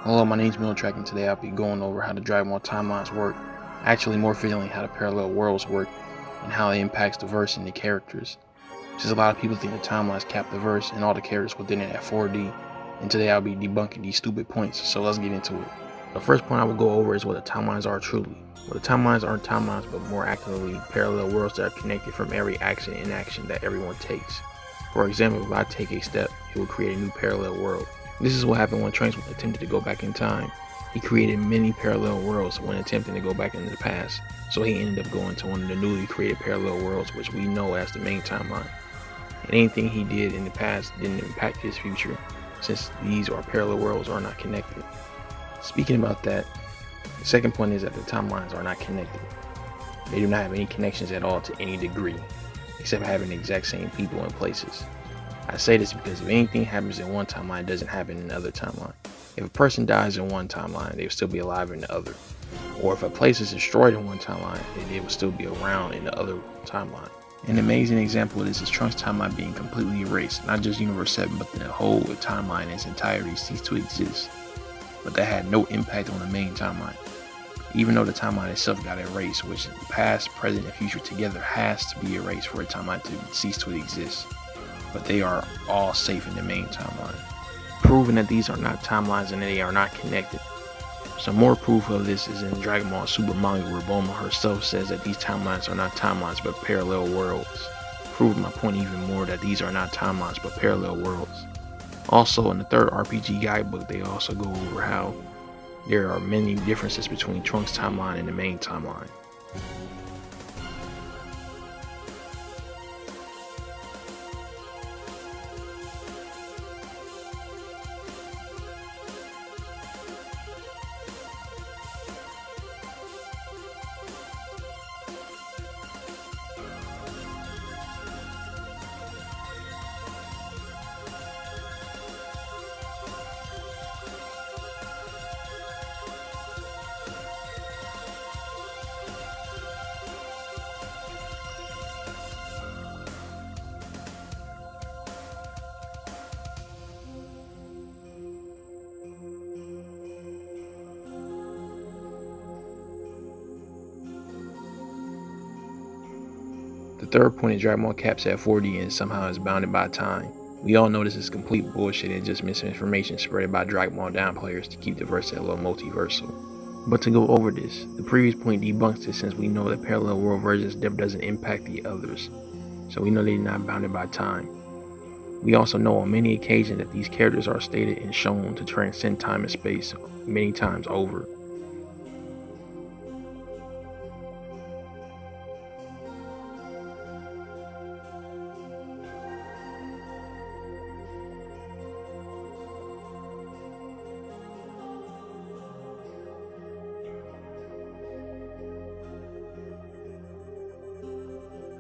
Hello, my name is Miltrack, and today I'll be going over how the Dragon Ball timelines work, actually more fittingly how the parallel worlds work, and how it impacts the verse and the characters. Since a lot of people think the timelines cap the verse and all the characters within it at 4D, and today I'll be debunking these stupid points, so let's get into it. The first point I will go over is what the timelines are truly. Well, the timelines aren't timelines, but more accurately, parallel worlds that are connected from every action and inaction that everyone takes. For example, if I take a step, it will create a new parallel world. This is what happened when Trunks attempted to go back in time. He created many parallel worlds when attempting to go back into the past, so he ended up going to one of the newly created parallel worlds, which we know as the main timeline. And anything he did in the past didn't impact his future, since these parallel worlds are not connected. Speaking about that, the second point is that the timelines are not connected. They do not have any connections at all to any degree, except having the exact same people and places. I say this because if anything happens in one timeline, it doesn't happen in the other timeline. If a person dies in one timeline, they will still be alive in the other. Or if a place is destroyed in one timeline, then it will still be around in the other timeline. An amazing example of this is Trunks' timeline being completely erased. Not just Universe 7, but the whole timeline in its entirety ceased to exist. But that had no impact on the main timeline. Even though the timeline itself got erased, which the past, present, and future together has to be erased for a timeline to cease to exist. But they are all safe in the main timeline, proving that these are not timelines and they are not connected. Some more proof of this is in Dragon Ball Super manga, where Bulma herself says that these timelines are not timelines but parallel worlds, proving my point even more that these are not timelines but parallel worlds. Also, in the third RPG guidebook, they also go over how there are many differences between Trunks' timeline and the main timeline. The third point is Dragon Ball caps at 4D and somehow is bounded by time. We all know this is complete bullshit and just misinformation spread by Dragon Ball down players to keep the verse at low multiversal. But to go over this, the previous point debunks this since we know that parallel world versions doesn't impact the others, so we know they're not bounded by time. We also know on many occasions that these characters are stated and shown to transcend time and space many times over.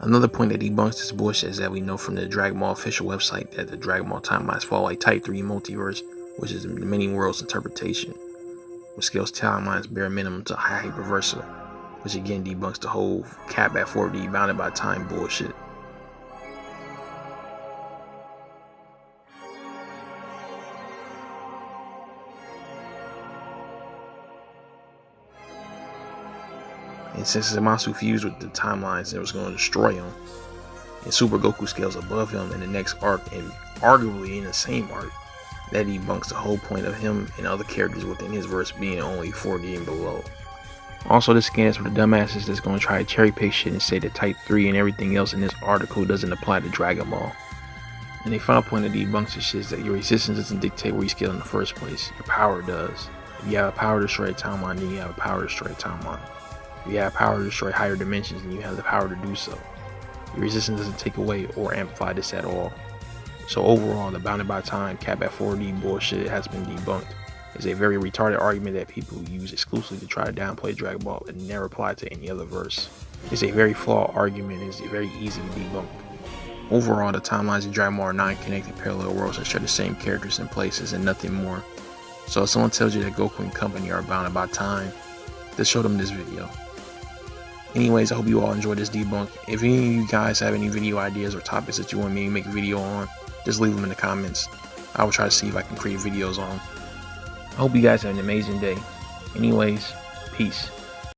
Another point that debunks this bullshit is that we know from the Dragon Ball official website that the Dragon Ball timelines fall like Type 3 Multiverse, which is the many worlds interpretation, which scales timelines bare minimum to high hyperversal, which again debunks the whole cap at 4D bounded by time bullshit. And since Zamasu fused with the timelines, it was going to destroy him. And Super Goku scales above him in the next arc, and arguably in the same arc. That debunks the whole point of him and other characters within his verse being only 4D and below. Also, this scans for the dumbasses that's going to try to cherry pick shit and say that Type 3 and everything else in this article doesn't apply to Dragon Ball. And the final point that debunks this shit is that your existence doesn't dictate where you scale in the first place. Your power does. If you have a power to destroy a timeline, then you have a power to destroy a timeline. If you have power to destroy higher dimensions, then you have the power to do so. Your resistance doesn't take away or amplify this at all. So overall, the bounded by time cap at 4D bullshit has been debunked. It's a very retarded argument that people use exclusively to try to downplay Dragon Ball and never apply to any other verse. It's a very flawed argument and it's very easy to debunk. Overall, the timelines in Dragon Ball are non-connected parallel worlds that share the same characters and places and nothing more. So if someone tells you that Goku and company are bounded by time, just show them this video. Anyways, I hope you all enjoyed this debunk. If any of you guys have any video ideas or topics that you want me to make a video on, just leave them in the comments. I will try to see if I can create videos on them. I hope you guys have an amazing day. Anyways, peace.